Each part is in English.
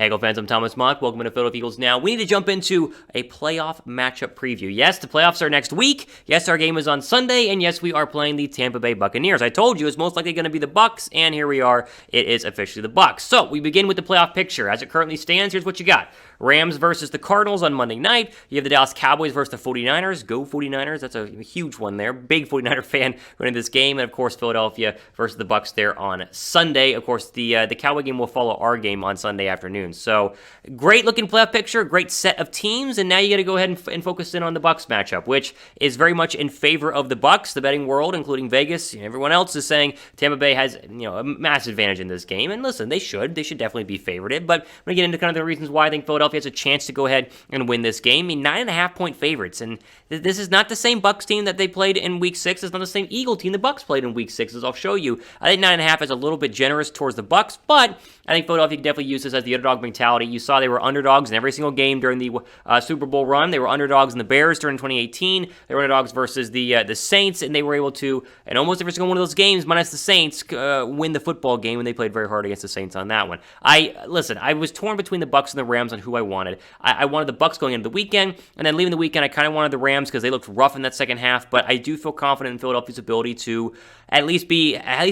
Hey, Eagle fans, I'm Thomas Mott. Welcome to Philadelphia Eagles Now. We need to jump into a playoff matchup preview. Yes, the playoffs are next week. Yes, our game is on Sunday. And yes, we are playing the Tampa Bay Buccaneers. I told you it's most likely going to be the Bucs, and here we are. It is officially the Bucs. So we begin with the playoff picture. As it currently stands, here's what you got. Rams versus the Cardinals on Monday night. You have the Dallas Cowboys versus the 49ers. Go 49ers. That's a huge one there. Big 49er fan going into this game. And, of course, Philadelphia versus the Bucs there on Sunday. Of course, the Cowboy game will follow our game on Sunday afternoon. So, great looking playoff picture, great set of teams, and now you got to go ahead and focus in on the Bucs matchup, which is very much in favor of the Bucs. The betting world, including Vegas, everyone else is saying Tampa Bay has a massive advantage in this game. And listen, they should definitely be favorited. But I'm going to get into kind of the reasons why I think Philadelphia has a chance to go ahead and win this game. I mean, 9.5-point favorites, and this is not the same Bucs team that they played in Week 6. It's not the same Eagle team the Bucs played in Week 6, as I'll show you. I think 9.5 is a little bit generous towards the Bucs, but I think Philadelphia can definitely use this as the underdog mentality. You saw they were underdogs in every single game during the Super Bowl run. They were underdogs in the Bears during 2018. They were underdogs versus the Saints, and they were able to, in almost every single one of those games, minus the Saints, win the football game, and they played very hard against the Saints on that one. I was torn between the Bucs and the Rams on who I wanted. I wanted the Bucs going into the weekend, and then leaving the weekend, I kind of wanted the Rams because they looked rough in that second half, but I do feel confident in Philadelphia's ability to at least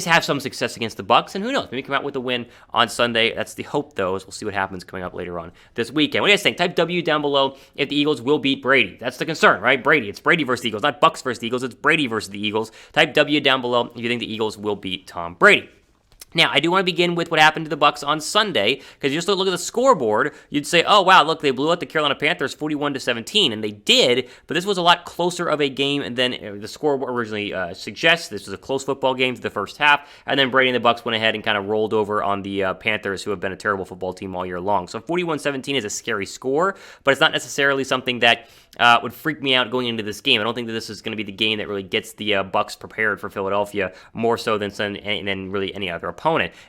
have some success against the Bucs, and who knows, maybe come out with a win on Sunday. That's the hope, though, as we'll see what happens coming up later on this weekend. What do you guys think? Type W down below if the Eagles will beat Brady. That's the concern, right? Brady. It's Brady versus the Eagles, not Bucs versus the Eagles. It's Brady versus the Eagles. Type W down below if you think the Eagles will beat Tom Brady. Now, I do want to begin with what happened to the Bucs on Sunday, because you just look at the scoreboard, you'd say, oh, wow, look, they blew out the Carolina Panthers 41-17, and they did, but this was a lot closer of a game than the scoreboard originally suggests. This was a close football game to the first half, and then Brady and the Bucs went ahead and kind of rolled over on the Panthers, who have been a terrible football team all year long. So 41-17 is a scary score, but it's not necessarily something that would freak me out going into this game. I don't think that this is going to be the game that really gets the Bucs prepared for Philadelphia, more so than really any other opponent.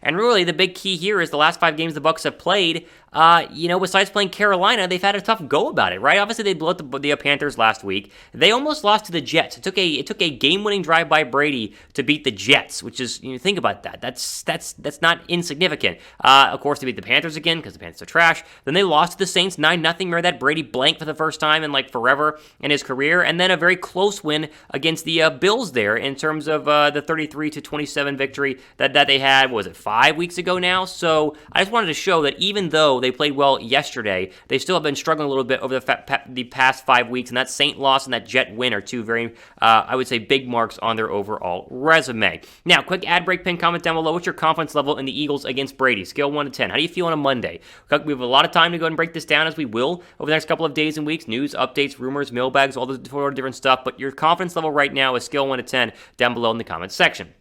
And really, the big key here is the last 5 games the Bucs have played, besides playing Carolina, they've had a tough go about it, right? Obviously, they blew out the Panthers last week. They almost lost to the Jets. It took a game-winning drive by Brady to beat the Jets, which is, think about that. That's not insignificant. Of course, they beat the Panthers again because the Panthers are trash. Then they lost to the Saints 9-0. Remember that? Brady blanked for the first time in forever in his career, and then a very close win against the Bills there in terms of the 33-27 victory that they had. Was it 5 weeks ago now? So I just wanted to show that even though they played well yesterday, they still have been struggling a little bit over the past 5 weeks, and that Saint loss and that Jet win are two very, I would say, big marks on their overall resume. Now, quick ad break pin comment down below. What's your confidence level in the Eagles against Brady? Scale 1 to 10. How do you feel on a Monday? We have a lot of time to go ahead and break this down, as we will over the next couple of days and weeks. News, updates, rumors, mailbags, all the different stuff. But your confidence level right now is scale 1 to 10 down below in the comments section.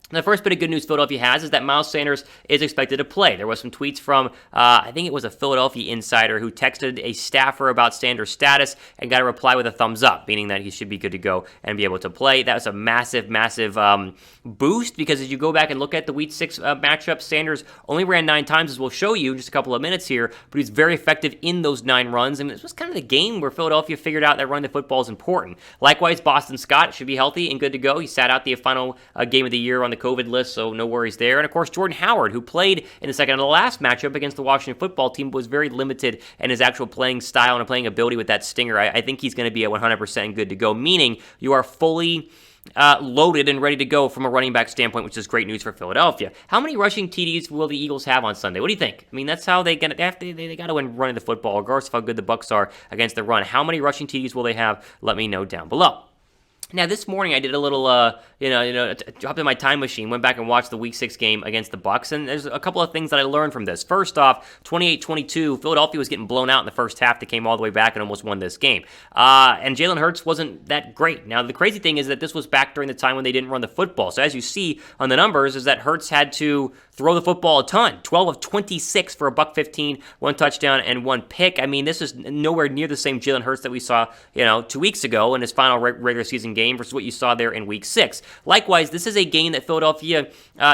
The first bit of good news Philadelphia has is that Miles Sanders is expected to play. There was some tweets from, I think it was a Philadelphia insider who texted a staffer about Sanders' status and got a reply with a thumbs up, meaning that he should be good to go and be able to play. That was a massive boost, because as you go back and look at the Week 6 matchup, Sanders only ran 9 times, as we'll show you in just a couple of minutes here, but he's very effective in those 9 runs, and this was kind of the game where Philadelphia figured out that running the football is important. Likewise, Boston Scott should be healthy and good to go. He sat out the final game of the year on the COVID list, so no worries there. And of course, Jordan Howard, who played in the second of the last matchup against the Washington football team, was very limited in his actual playing style and playing ability with that stinger. I think he's going to be at 100% good to go, meaning you are fully loaded and ready to go from a running back standpoint, which is great news for Philadelphia. How many rushing TDs will the Eagles have on Sunday? What do you think? I mean, that's how they got to win running the football, regardless of how good the Bucs are against the run. How many rushing TDs will they have? Let me know down below. Now, this morning I did a little, dropped in my time machine, went back and watched the Week 6 game against the Bucs, and there's a couple of things that I learned from this. First off, 28-22, Philadelphia was getting blown out in the first half. They came all the way back and almost won this game. And Jalen Hurts wasn't that great. Now, the crazy thing is that this was back during the time when they didn't run the football. So as you see on the numbers, is that Hurts had to throw the football a ton. 12 of 26 for a $115, 1 touchdown, and 1 pick. I mean, this is nowhere near the same Jalen Hurts that we saw, 2 weeks ago in his final regular season game game versus what you saw there in Week 6. Likewise, this is a game that Philadelphia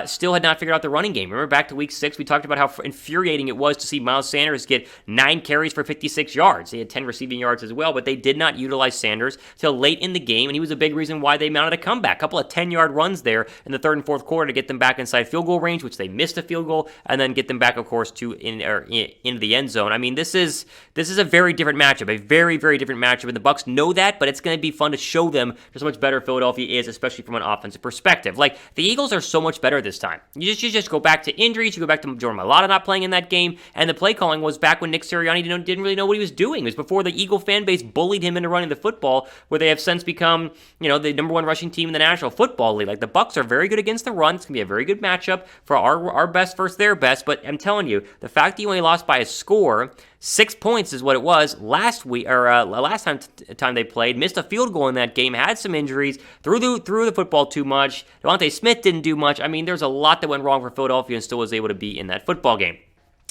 still had not figured out the running game. Remember back to Week 6, we talked about how infuriating it was to see Miles Sanders get 9 carries for 56 yards. He had 10 receiving yards as well, but they did not utilize Sanders till late in the game, and he was a big reason why they mounted a comeback. A couple of 10-yard runs there in the third and fourth quarter to get them back inside field goal range, which they missed a field goal, and then get them back, of course, into the end zone. I mean, this is a very different matchup, a very, very different matchup, and the Bucs know that, but it's going to be fun to show them just how much better Philadelphia is, especially from an offensive perspective. Like, the Eagles are so much better this time. You just go back to injuries, you go back to Jordan Mailata not playing in that game, and the play calling was back when Nick Sirianni didn't really know what he was doing. It was before the Eagle fan base bullied him into running the football, where they have since become, the number one rushing team in the National Football League. Like, the Bucs are very good against the run. It's going to be a very good matchup for our best versus their best, but I'm telling you, the fact that you only lost by a score, 6 points is what it was last week, or last time they played. Missed a field goal in that game, had some injuries, threw the football too much. Devontae Smith didn't do much. I mean, there's a lot that went wrong for Philadelphia and still was able to be in that football game.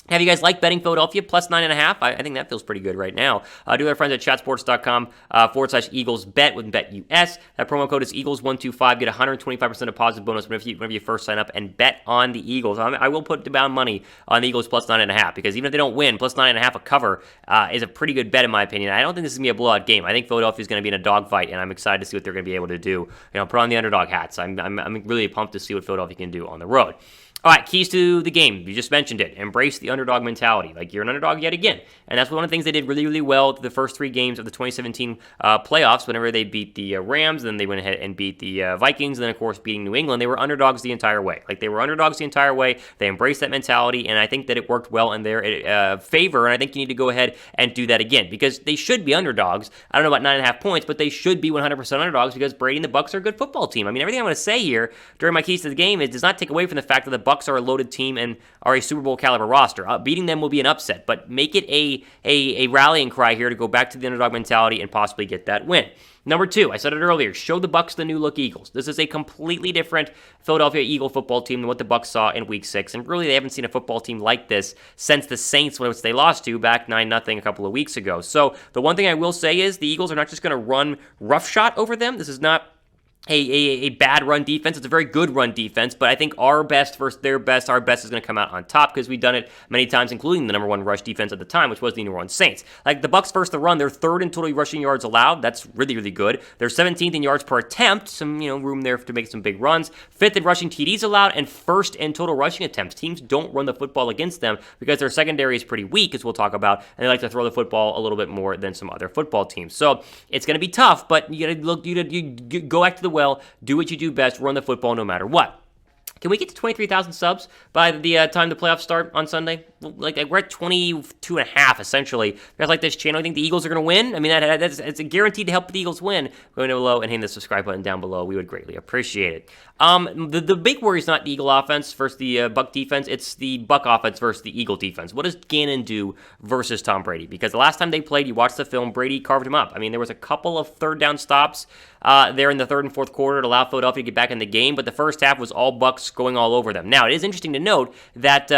Have you guys liked betting Philadelphia plus 9.5? I think that feels pretty good right now. Do our friends at chatsports.com /EaglesBet with BetUS. That promo code is Eagles125. Get 125% deposit bonus whenever you first sign up and bet on the Eagles. I will put down money on the Eagles plus 9.5 because even if they don't win, plus 9.5 a cover is a pretty good bet in my opinion. I don't think this is going to be a blowout game. I think Philadelphia is going to be in a dogfight, and I'm excited to see what they're going to be able to do. Put on the underdog hats. I'm really pumped to see what Philadelphia can do on the road. All right, keys to the game. You just mentioned it. Embrace the underdog mentality. Like, you're an underdog yet again. And that's one of the things they did really, really well the first 3 games of the 2017 playoffs. Whenever they beat the Rams, then they went ahead and beat the Vikings, and then, of course, beating New England. They were underdogs the entire way. They embraced that mentality, and I think that it worked well in their favor, and I think you need to go ahead and do that again because they should be underdogs. I don't know about 9.5 points, but they should be 100% underdogs because Brady and the Bucs are a good football team. I mean, everything I'm going to say here during my keys to the game does not take away from the fact that the Bucs are a loaded team and are a Super Bowl caliber roster. Beating them will be an upset, but make it a rallying cry here to go back to the underdog mentality and possibly get that win. Number 2, I said it earlier, show the Bucs the new look Eagles. This is a completely different Philadelphia Eagle football team than what the Bucs saw in Week 6, and really they haven't seen a football team like this since the Saints, which they lost to back 9-0 a couple of weeks ago. So the one thing I will say is the Eagles are not just going to run roughshod over them. This is not a bad run defense. It's a very good run defense, but I think our best versus their best, our best is going to come out on top because we've done it many times, including the number 1 rush defense at the time, which was the New Orleans Saints. Like, the Bucs versus the run, they're 3rd in total rushing yards allowed. That's really, really good. They're 17th in yards per attempt, some room there to make some big runs. 5th in rushing TDs allowed, and 1st in total rushing attempts. Teams don't run the football against them because their secondary is pretty weak, as we'll talk about, and they like to throw the football a little bit more than some other football teams. So it's going to be tough, but you go back to the well, do what you do best, run the football no matter what. Can we get to 23,000 subs by the time the playoffs start on Sunday? We're at 22.5 essentially. Guys like this channel, I think the Eagles are going to win. I mean, it's a guaranteed to help the Eagles win. Go down below and hit the subscribe button down below. We would greatly appreciate it. The big worry is not the Eagle offense versus the Buck defense. It's the Buck offense versus the Eagle defense. What does Gannon do versus Tom Brady? Because the last time they played, you watched the film, Brady carved him up. I mean, there was a couple of third down stops there in the third and fourth quarter to allow Philadelphia to get back in the game, but the first half was all Bucs going all over them. Now, it is interesting to note that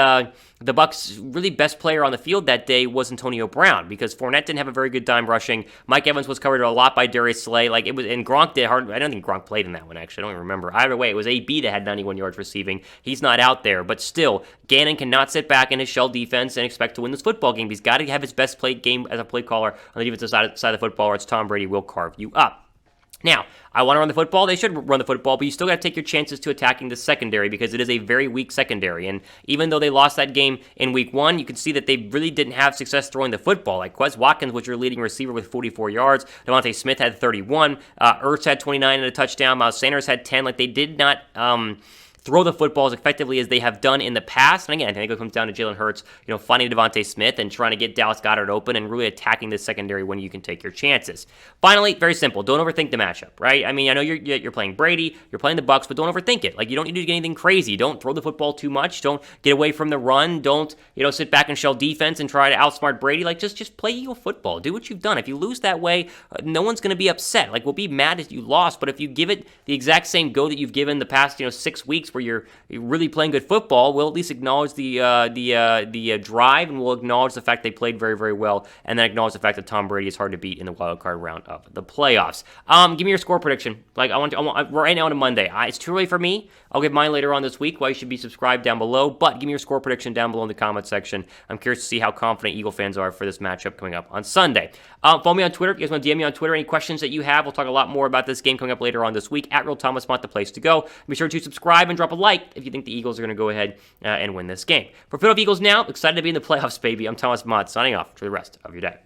the Bucs' really best player on the field that day was Antonio Brown because Fournette didn't have a very good time rushing. Mike Evans was covered a lot by Darius Slay. And Gronk did hard. I don't think Gronk played in that one, actually. I don't even remember. Either way, it was AB that had 91 yards receiving. He's not out there, but still, Gannon cannot sit back in his shell defense and expect to win this football game. He's got to have his best play game as a play caller on the defensive side of the football, or it's Tom Brady will carve you up. Now, I want to run the football. They should run the football, but you still got to take your chances to attacking the secondary because it is a very weak secondary. And even though they lost that game in Week 1, you can see that they really didn't have success throwing the football. Like Quez Watkins was your leading receiver with 44 yards. Devontae Smith had 31. Ertz had 29 and a touchdown. Miles Sanders had 10. They did not throw the football as effectively as they have done in the past. And again, I think it comes down to Jalen Hurts, finding Devontae Smith and trying to get Dallas Goedert open and really attacking the secondary when you can take your chances. Finally, very simple. Don't overthink the matchup, right? I mean, I know you're playing Brady, you're playing the Bucs, but don't overthink it. You don't need to do anything crazy. Don't throw the football too much. Don't get away from the run. Don't, sit back and shell defense and try to outsmart Brady. Just play Eagle football. Do what you've done. If you lose that way, no one's going to be upset. We'll be mad if you lost, but if you give it the exact same go that you've given the past, 6 weeks weeks where you're really playing good football, we'll at least acknowledge the drive, and we'll acknowledge the fact they played very, very well, and then acknowledge the fact that Tom Brady is hard to beat in the wild card round of the playoffs. Give me your score prediction. Like I want right now on a Monday. It's too early for me. I'll give mine later on this week. Why you should be subscribed down below. But give me your score prediction down below in the comment section. I'm curious to see how confident Eagle fans are for this matchup coming up on Sunday. Follow me on Twitter. If you guys want to DM me on Twitter, any questions that you have, we'll talk a lot more about this game coming up later on this week. At Real Thomas Mott, the place to go. Be sure to subscribe and drop a like if you think the Eagles are going to go ahead and win this game. For Philadelphia Eagles now, excited to be in the playoffs, baby. I'm Thomas Mott, signing off for the rest of your day.